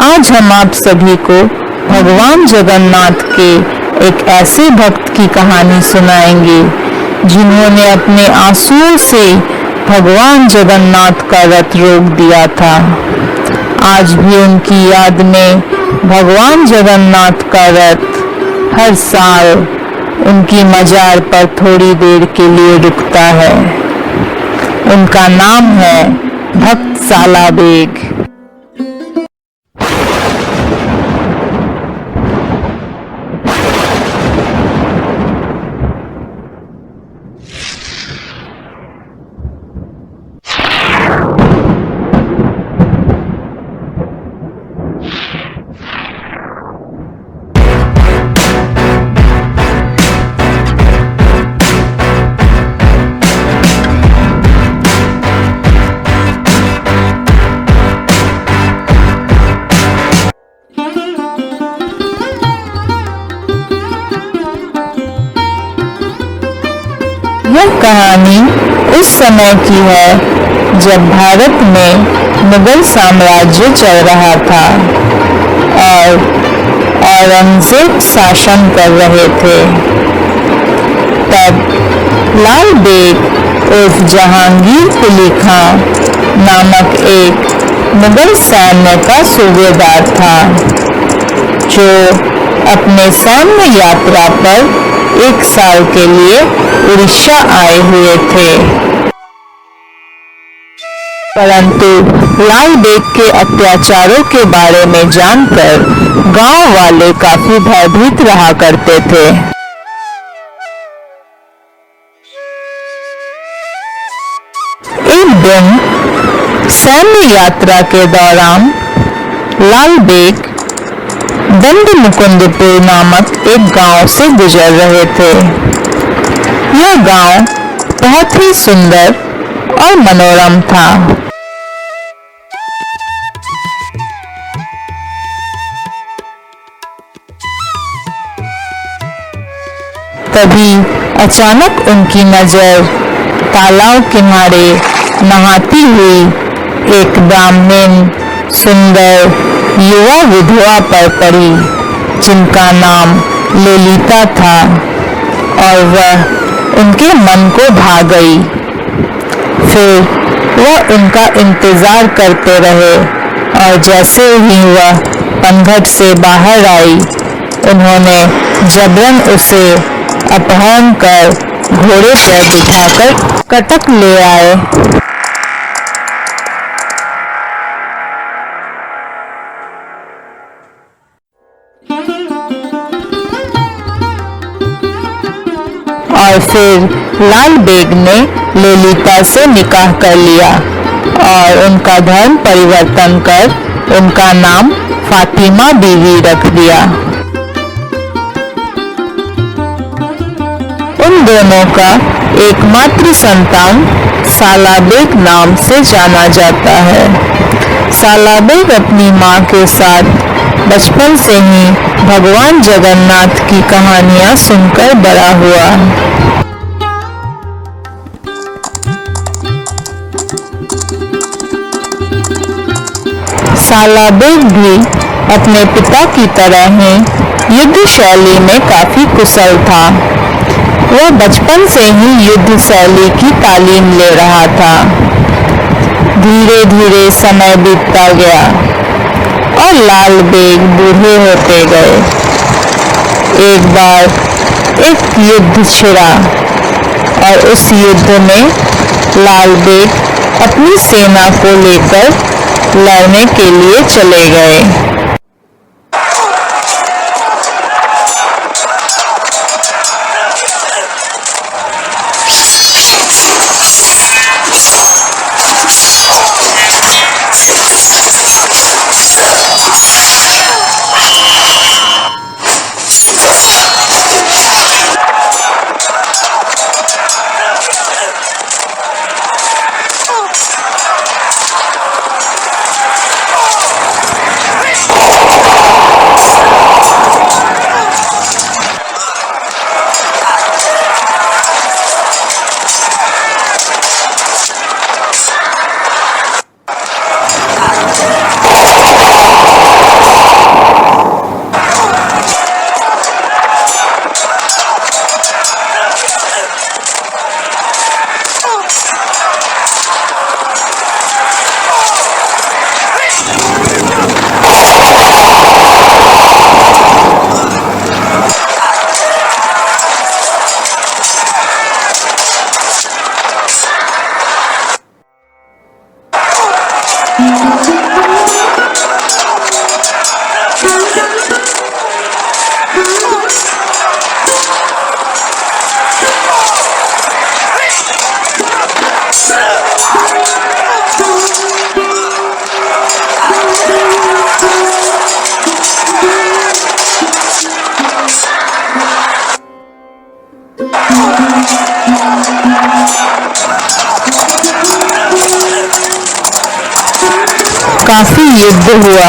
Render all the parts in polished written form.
आज हम आप सभी को भगवान जगन्नाथ के एक ऐसे भक्त की कहानी सुनाएंगे जिन्होंने अपने आंसुओं से भगवान जगन्नाथ का रथ रोक दिया था। आज भी उनकी याद में भगवान जगन्नाथ का रथ हर साल उनकी मजार पर थोड़ी देर के लिए रुकता है। उनका नाम है भक्त सालाबेग। यह कहानी उस समय की है जब भारत में मुगल साम्राज्य चल रहा था और औरंगजेब शासन कर रहे थे। तब लाल बेग उर्फ जहांगीर कुली खां नामक एक मुगल सैन्य का सूबेदार था, जो अपने सैन्य यात्रा पर 1 साल के लिए उड़ीसा आए हुए थे। परंतु लाल बेग के अत्याचारों के बारे में जानकर गांव वाले काफी भयभीत रहा करते थे। एक दिन सैन्य यात्रा के दौरान लाल बेग दंडमुकुंदपुर नामक एक गांव से गुजर रहे थे। यह गांव बहुत ही सुंदर और मनोरम था। तभी अचानक उनकी नजर तालाब किनारे नहाती हुई एक ब्राह्मण सुंदर युवा विधवा पर पड़ी, जिनका नाम ललिता था, और वह उनके मन को भा गई। फिर वह उनका इंतजार करते रहे और जैसे ही वह पनघट से बाहर आई, उन्होंने जबरन उसे अपहरण कर घोड़े पर बिठाकर कटक ले आए। और फिर लाल बेग ने ललिता से निकाह कर लिया और उनका धर्म परिवर्तन कर उनका नाम फातिमा बीवी रख दिया। उन दोनों का एकमात्र संतान सालाबेग नाम से जाना जाता है। सालाबेग अपनी मां के साथ बचपन से ही भगवान जगन्नाथ की कहानियां सुनकर बड़ा हुआ। सालाबेग भी अपने पिता की तरह ही युद्ध शैली में काफी कुशल था। वह बचपन से ही युद्ध शैली की तालीम ले रहा था। धीरे धीरे समय बीतता गया और लाल बेग बूढ़े होते गए। एक बार एक युद्ध छिड़ा और उस युद्ध में लाल बेग अपनी सेना को लेकर लड़ने के लिए चले गए। काफी युद्ध हुआ।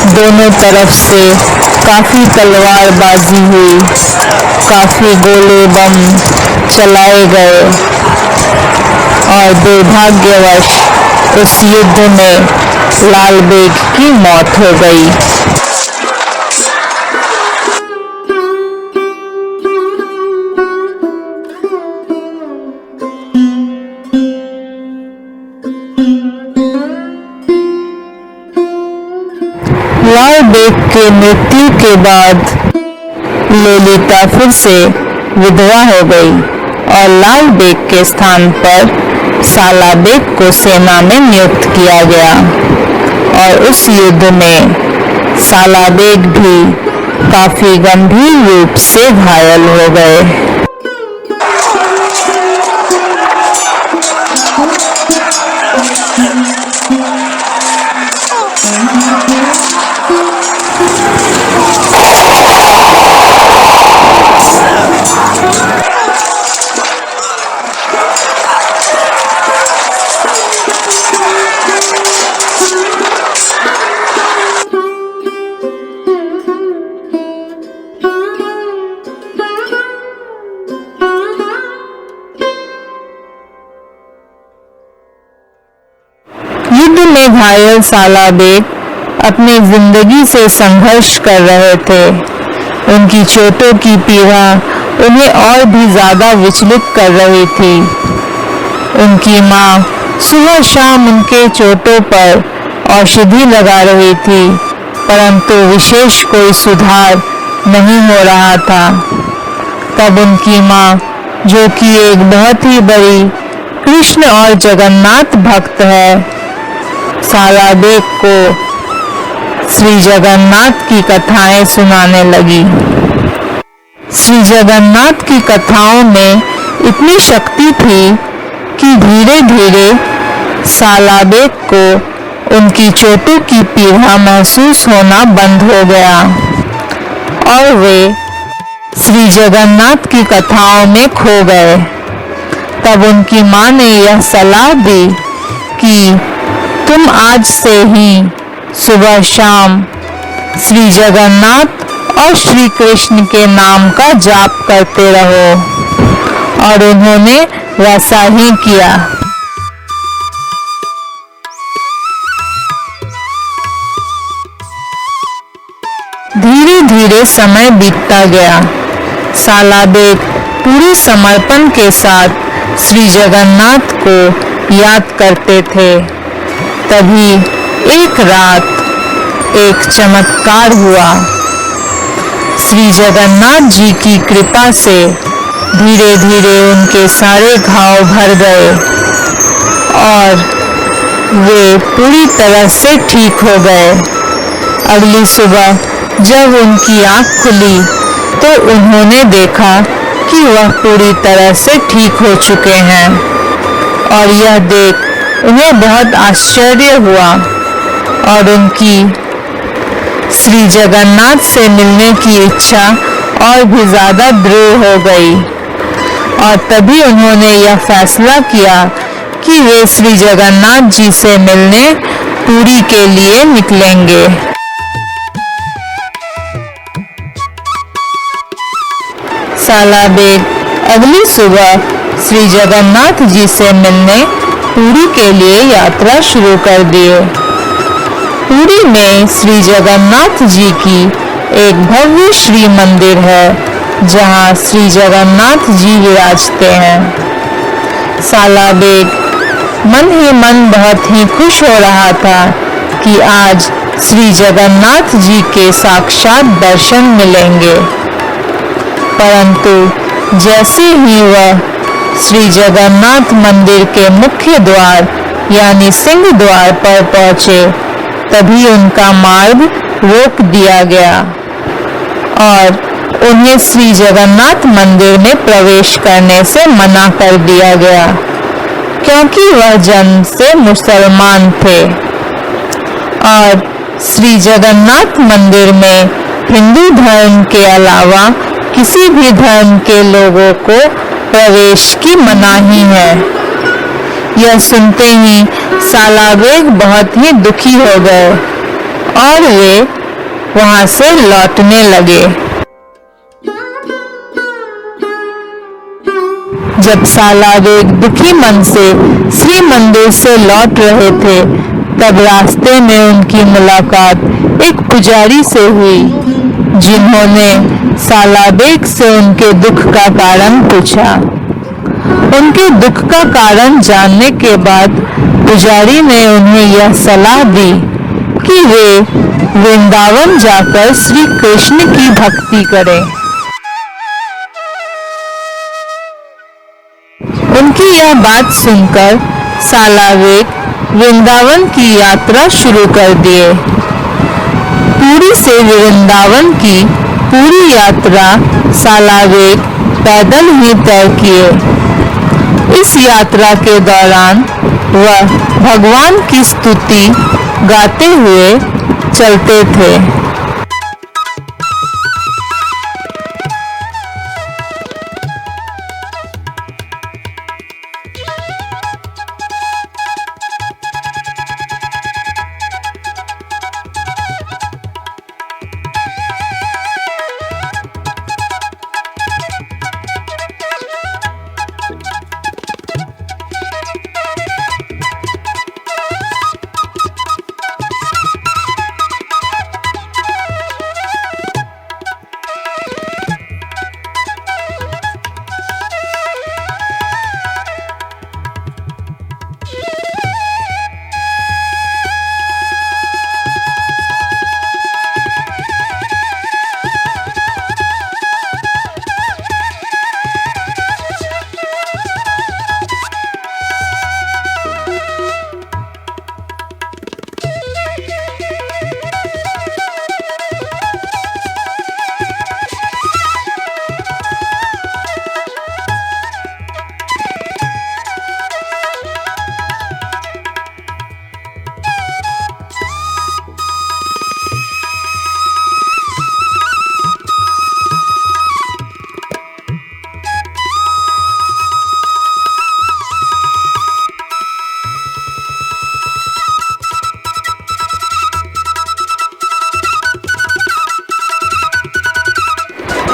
दोनों तरफ से काफी तलवारबाजी हुई, काफी गोले बम चलाए गए और दुर्भाग्यवश उस युद्ध में लाल बेग की मौत हो गई। लाल बेग के मृत्यु के बाद ललिता फिर से विधवा हो गई और लाल बेग के स्थान पर साला बेग को सेना में नियुक्त किया गया और उस युद्ध में साला बेग भी काफी गंभीर रूप से घायल हो गए। युद्ध में घायल साला बेग अपनी जिंदगी से संघर्ष कर रहे थे। उनकी चोटों की पीड़ा उन्हें और भी ज्यादा विचलित कर रही थी। उनकी माँ सुबह शाम उनके चोटों पर औषधि लगा रही थी, परंतु विशेष कोई सुधार नहीं हो रहा था। तब उनकी माँ, जो कि एक बहुत ही बड़ी कृष्ण और जगन्नाथ भक्त है, साला बेग को श्री जगन्नाथ की कथाएं सुनाने लगी। श्री जगन्नाथ की कथाओं में इतनी शक्ति थी कि धीरे धीरे साला बेग को उनकी चोटों की पीड़ा महसूस होना बंद हो गया और वे श्री जगन्नाथ की कथाओं में खो गए। तब उनकी माँ ने यह सलाह दी कि तुम आज से ही सुबह शाम श्री जगन्नाथ और श्री कृष्ण के नाम का जाप करते रहो और उन्होंने वैसा ही किया। धीरे धीरे समय बीतता गया। साला बेग पूरे समर्पण के साथ श्री जगन्नाथ को याद करते थे। तभी एक रात एक चमत्कार हुआ। श्री जगन्नाथ जी की कृपा से धीरे धीरे उनके सारे घाव भर गए और वे पूरी तरह से ठीक हो गए। अगली सुबह जब उनकी आंख खुली तो उन्होंने देखा कि वह पूरी तरह से ठीक हो चुके हैं और यह देख उन्हें बहुत आश्चर्य हुआ और उनकी श्री जगन्नाथ से मिलने की इच्छा और भी ज्यादा दृढ़ हो गई और तभी उन्होंने यह फैसला किया कि वे श्री जगन्नाथ जी से मिलने पुरी के लिए निकलेंगे। साला बेग अगली सुबह श्री जगन्नाथ जी से मिलने पुरी के लिए यात्रा शुरू कर दिए। पुरी में श्री जगन्नाथ जी की एक भव्य श्री मंदिर है जहां श्री जगन्नाथ जी विराजते हैं। साला बेग मन ही मन बहुत ही खुश हो रहा था कि आज श्री जगन्नाथ जी के साक्षात दर्शन मिलेंगे, परंतु जैसे ही वह श्री जगन्नाथ मंदिर के मुख्य द्वार यानी सिंह द्वार पर पहुंचे तभी उनका मार्ग रोक दिया गया और उन्हें श्री जगन्नाथ मंदिर में प्रवेश करने से मना कर दिया गया क्योंकि वह जन्म से मुसलमान थे और श्री जगन्नाथ मंदिर में हिंदू धर्म के अलावा किसी भी धर्म के लोगों को प्रवेश की मनाही है। यह सुनते ही सालाबेग बहुत ही दुखी हो गए और वे वहां से लौटने लगे। जब सालाबेग दुखी मन से श्री मंदिर से लौट रहे थे, तब रास्ते में उनकी मुलाकात एक पुजारी से हुई, जिन्होंने सालाबेग से उनके दुख का कारण पूछा। उनके दुख का कारण जानने के बाद पुजारी ने उन्हें यह सलाह दी कि वे वृंदावन जाकर श्री कृष्ण की भक्ति करें। उनकी यह बात सुनकर सालाबेग वृंदावन की यात्रा शुरू कर दिए। पुरी से वृंदावन की पूरी यात्रा सालाबेग पैदल ही तय किए। इस यात्रा के दौरान वह भगवान की स्तुति गाते हुए चलते थे।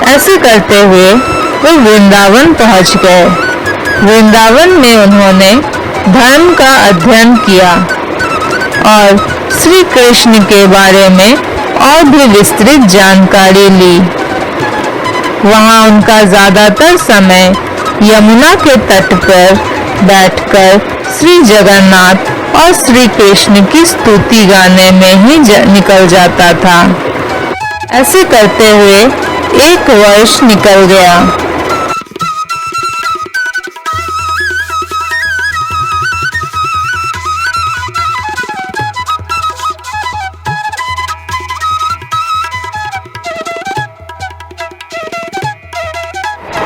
ऐसे करते हुए वे वृंदावन पहुंच गए। वृंदावन में उन्होंने धर्म का अध्ययन किया और श्री कृष्ण के बारे में और भी विस्तृत जानकारी ली। वहां उनका ज्यादातर समय यमुना के तट पर बैठकर श्री जगन्नाथ और श्री कृष्ण की स्तुति गाने में ही निकल जाता था। ऐसे करते हुए 1 वर्ष निकल गया।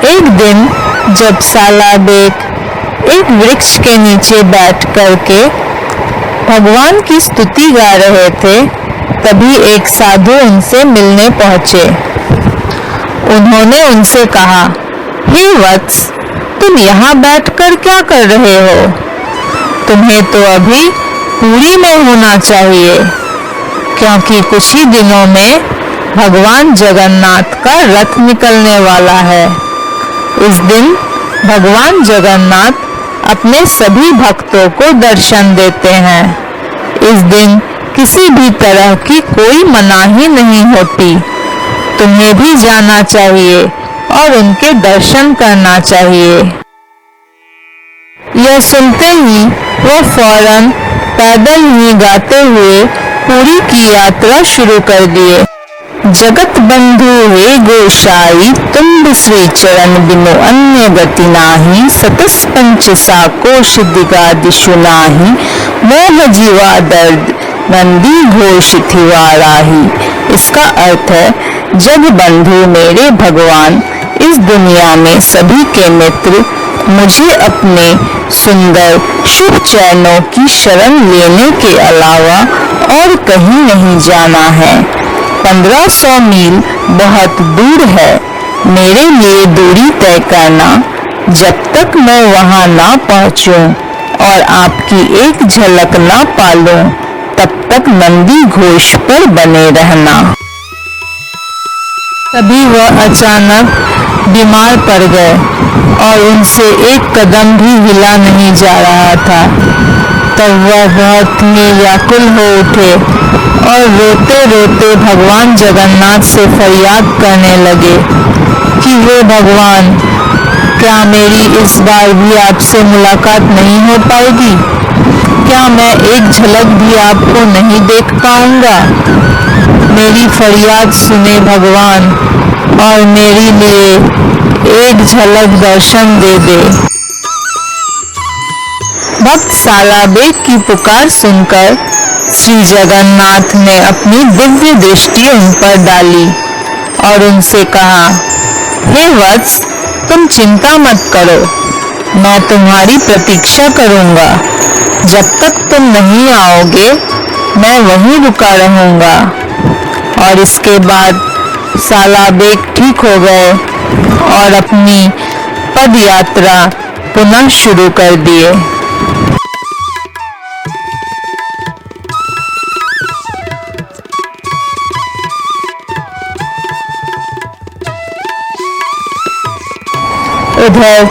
एक दिन जब सालाबेग एक वृक्ष के नीचे बैठ करके भगवान की स्तुति गा रहे थे, तभी एक साधु उनसे मिलने पहुंचे। उन्होंने उनसे कहा, हे वत्स, तुम यहाँ बैठकर क्या कर रहे हो? तुम्हें तो अभी पुरी में होना चाहिए, क्योंकि कुछ ही दिनों में भगवान जगन्नाथ का रथ निकलने वाला है। इस दिन भगवान जगन्नाथ अपने सभी भक्तों को दर्शन देते हैं। इस दिन किसी भी तरह की कोई मनाही नहीं होती। तुम्हें भी जाना चाहिए और उनके दर्शन करना चाहिए। यह सुनते ही वो फौरन पैदल ही गाते हुए पुरी की यात्रा शुरू कर दिए। जगत बंधु हे गोसाई, तुम श्री चरण बिनु अन्य गति नाही। सतस पंच साकोश दिगादिशु नाही। मोह जीवा दर्द नंदी घोष थिवाराही। इसका अर्थ है, जग बंधु मेरे भगवान, इस दुनिया में सभी के मित्र, मुझे अपने सुंदर शुभ चरणों की शरण लेने के अलावा और कहीं नहीं जाना है। 1500 मील बहुत दूर है। मेरे लिए दूरी तय करना, जब तक मैं वहां ना पहुंचूं और आपकी एक झलक ना पालूं तब तक नंदी घोष पर बने रहना। तभी वह अचानक बीमार पड़ गए और उनसे एक कदम भी हिला नहीं जा रहा था। तब वह बहुत ही व्याकुल हो उठे और रोते रोते भगवान जगन्नाथ से फरियाद करने लगे कि हे भगवान, क्या मेरी इस बार भी आपसे मुलाकात नहीं हो पाएगी? क्या मैं एक झलक भी आपको नहीं देख पाऊंगा? मेरी फरियाद सुने भगवान और मेरे लिए एक झलक दर्शन दे दे। भक्त सालाबेग की पुकार सुनकर श्री जगन्नाथ ने अपनी दिव्य दृष्टि उन पर डाली और उनसे कहा, हे वत्स, तुम चिंता मत करो, मैं तुम्हारी प्रतीक्षा करूंगा। जब तक तुम नहीं आओगे मैं वहीं रुका रहूंगा। और इसके बाद सालाबेग ठीक हो गए और अपनी पद यात्रा पुनः शुरू कर दिए। उधर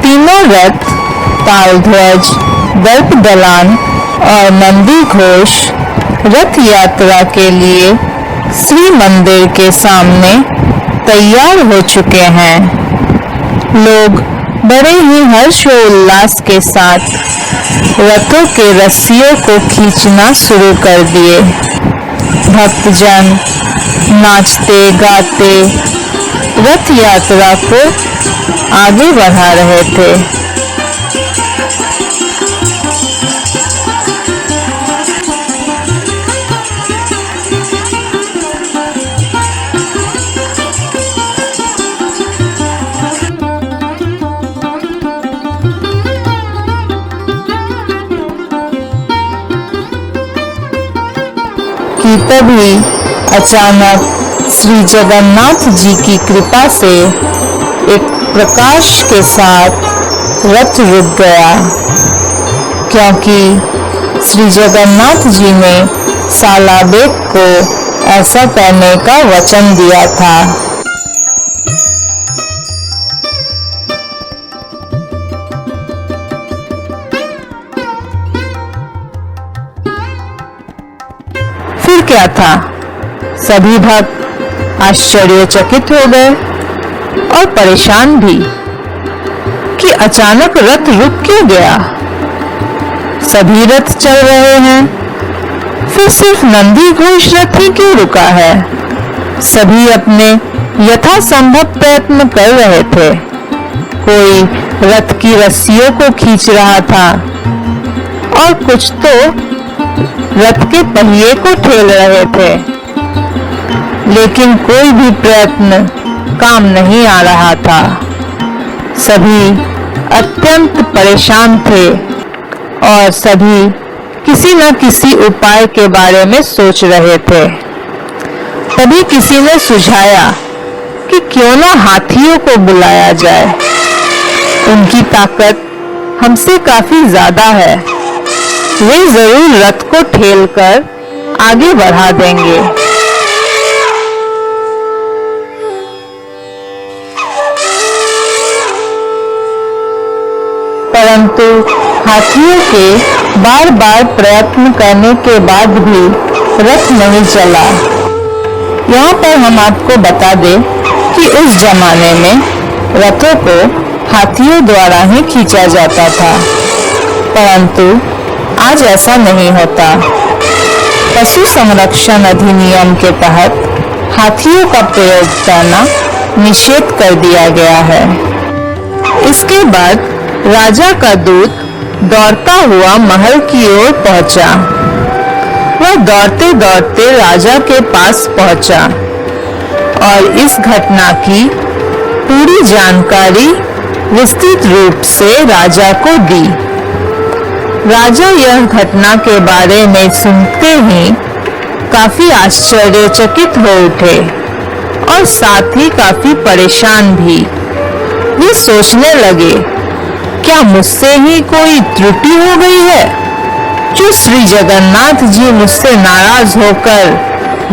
तीनों रथ, तालध्वज, दर्प दलान और नंदी घोष रथ यात्रा के लिए श्री मंदिर के सामने तैयार हो चुके हैं। लोग बड़े ही हर्ष और उल्लास के साथ रथों के रस्सियों को खींचना शुरू कर दिए। भक्तजन नाचते गाते रथ यात्रा को आगे बढ़ा रहे थे। कि तभी अचानक श्री जगन्नाथ जी की कृपा से एक प्रकाश के साथ रथ रुक गया, क्योंकि श्री जगन्नाथ जी ने सालाबेग को ऐसा करने का वचन दिया था। फिर क्या था, सभी भक्त आश्चर्यचकित हो गए और परेशान भी कि अचानक रथ रुक क्यों गया। सभी रथ चल रहे हैं, फिर सिर्फ नंदी घोष रथ ही क्यों रुका है? सभी अपने यथासंभव प्रयत्न कर रहे थे। कोई रथ की रस्सियों को खींच रहा था और कुछ तो रथ के पहिए को ठेल रहे थे, लेकिन कोई भी प्रयत्न काम नहीं आ रहा था। सभी अत्यंत परेशान थे और सभी किसी न किसी उपाय के बारे में सोच रहे थे। तभी किसी ने सुझाया कि क्यों न हाथियों को बुलाया जाए, उनकी ताकत हमसे काफी ज्यादा है, वे जरूर रथ को ठेलकर आगे बढ़ा देंगे। परंतु हाथियों के बार बार प्रयत्न करने के बाद भी रथ नहीं चला। यहाँ पर हम आपको बता दें कि उस जमाने में रथों को हाथियों द्वारा ही खींचा जाता था, परंतु आज ऐसा नहीं होता। पशु संरक्षण अधिनियम के तहत हाथियों का प्रयोग करना निषेध कर दिया गया है। इसके बाद राजा का दूत दौड़ता हुआ महल की ओर पहुंचा। वह दौड़ते दौड़ते राजा के पास पहुंचा और इस घटना की पूरी जानकारी विस्तृत रूप से राजा को दी। राजा यह घटना के बारे में सुनते ही काफी आश्चर्यचकित हो उठे और साथ ही काफी परेशान भी। वे सोचने लगे क्या मुझसे ही कोई त्रुटि हो गई है जो श्री जगन्नाथ जी मुझसे नाराज होकर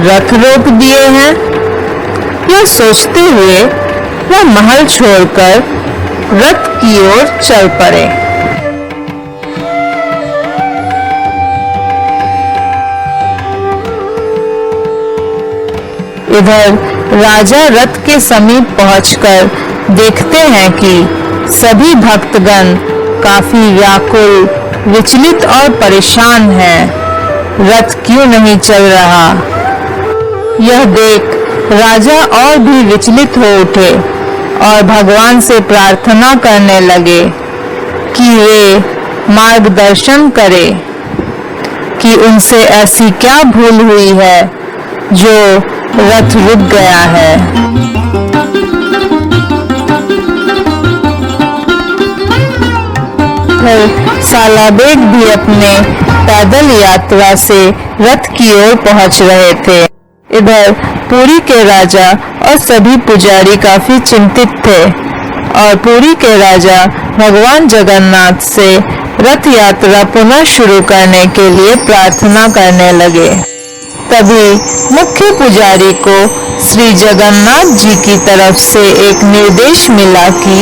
रथ रोक दिए हैं? यह सोचते हुए वह महल छोड़कर रथ की ओर चल पड़े। इधर राजा रथ के समीप पहुंचकर देखते हैं कि सभी भक्तगण काफी व्याकुल, विचलित और परेशान हैं। रथ क्यों नहीं चल रहा? यह देख राजा और भी विचलित हो उठे और भगवान से प्रार्थना करने लगे कि वे मार्गदर्शन करें कि उनसे ऐसी क्या भूल हुई है जो रथ रुक गया है। सालाबेग भी अपने पैदल यात्रा से रथ की ओर पहुंच रहे थे। इधर पुरी के राजा और सभी पुजारी काफी चिंतित थे और पुरी के राजा भगवान जगन्नाथ से रथ यात्रा पुनः शुरू करने के लिए प्रार्थना करने लगे। तभी मुख्य पुजारी को श्री जगन्नाथ जी की तरफ से एक निर्देश मिला कि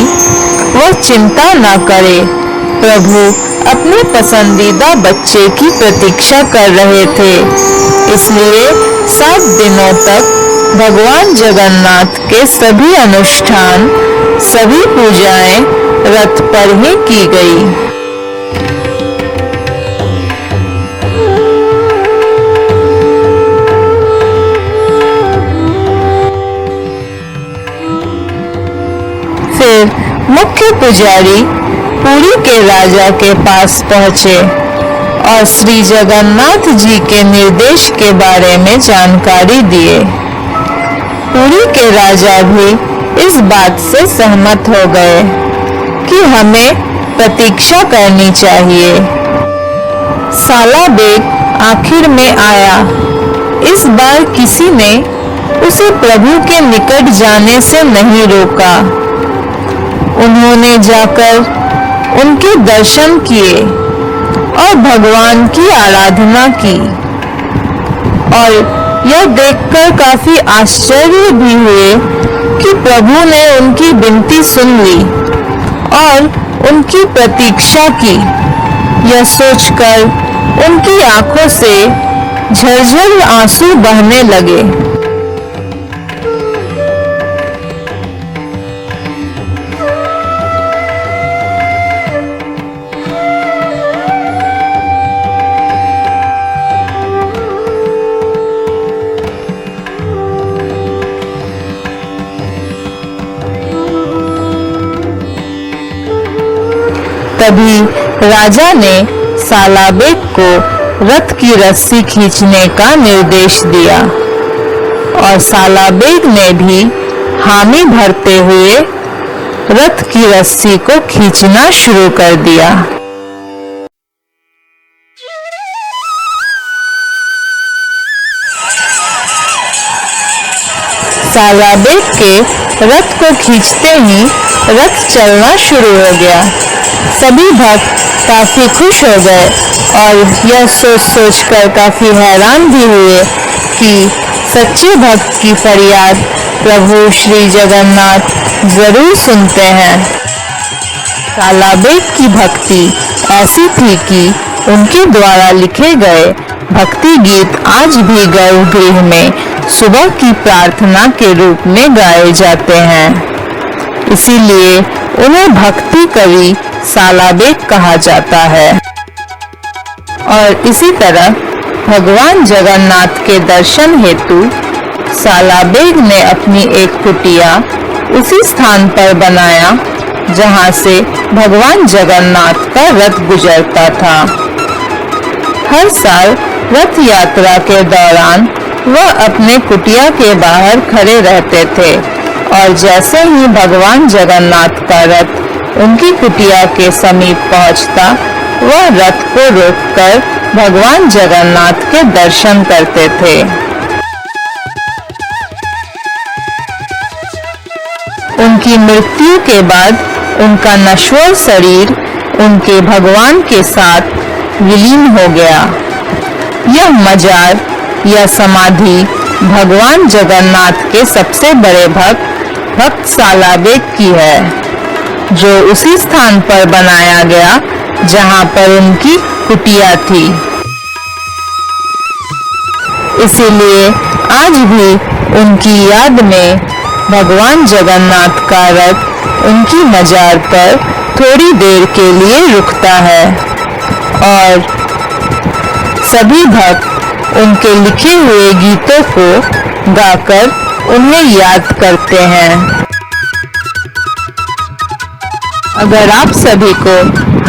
वह चिंता न करे, प्रभु अपने पसंदीदा बच्चे की प्रतीक्षा कर रहे थे, इसलिए 7 दिनों तक भगवान जगन्नाथ के सभी अनुष्ठान, सभी पूजाएं रथ पर ही की गई। फिर मुख्य पुजारी पुरी के राजा के पास पहुंचे और श्री जगन्नाथ जी के निर्देश के बारे में जानकारी दिए। पुरी के राजा भी इस बात से सहमत हो गए कि हमें प्रतीक्षा करनी चाहिए। सालाबेग आखिर में आया। इस बार किसी ने उसे प्रभु के निकट जाने से नहीं रोका। उन्होंने जाकर उनके दर्शन किए और भगवान की आराधना की और यह देखकर काफी आश्चर्य भी हुए कि प्रभु ने उनकी विनती सुन ली और उनकी प्रतीक्षा की। यह सोचकर उनकी आंखों से झरझर आंसू बहने लगे। तभी राजा ने सालाबेग को रथ की रस्सी खींचने का निर्देश दिया और सालाबेग ने भी हामी भरते हुए रथ की रस्सी को खींचना शुरू कर दिया। सालाबेग के रथ को खींचते ही रथ चलना शुरू हो गया। सभी भक्त काफी खुश हो गए और यह सोच कर काफी हैरान भी हुए कि सच्चे भक्त की फरियाद प्रभु श्री जगन्नाथ जरूर सुनते हैं। सालाबेग की भक्ति ऐसी थी कि उनके द्वारा लिखे गए भक्ति गीत आज भी गर्भगृह में सुबह की प्रार्थना के रूप में गाए जाते हैं। इसीलिए उन्हें भक्ति कवि सालाबेग कहा जाता है। और इसी तरह भगवान जगन्नाथ के दर्शन हेतु सालाबेग ने अपनी एक कुटिया उसी स्थान पर बनाया जहां से भगवान जगन्नाथ का रथ गुजरता था। हर साल रथ यात्रा के दौरान वह अपने कुटिया के बाहर खड़े रहते थे और जैसे ही भगवान जगन्नाथ का रथ उनकी कुटिया के समीप पहुंचता, वह रथ को रोककर भगवान जगन्नाथ के दर्शन करते थे। उनकी मृत्यु के बाद उनका नश्वर शरीर उनके भगवान के साथ विलीन हो गया। यह मजार या समाधि भगवान जगन्नाथ के सबसे बड़े भक्त सालाबेग की है, जो उसी स्थान पर बनाया गया जहां पर उनकी कुटिया थी। इसीलिए आज भी उनकी याद में भगवान जगन्नाथ का रथ उनकी मजार पर थोड़ी देर के लिए रुकता है और सभी भक्त उनके लिखे हुए गीतों को गाकर उन्हें याद करते हैं। अगर आप सभी को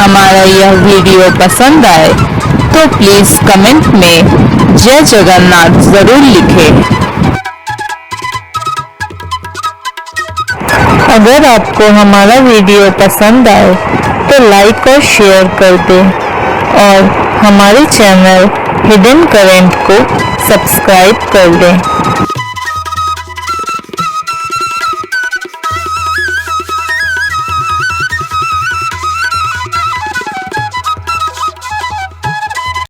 हमारा यह वीडियो पसंद आए तो प्लीज कमेंट में जय जगन्नाथ जरूर लिखें। अगर आपको हमारा वीडियो पसंद आए तो लाइक और शेयर कर दें और हमारे चैनल हिडन करेंट को सब्सक्राइब कर दें।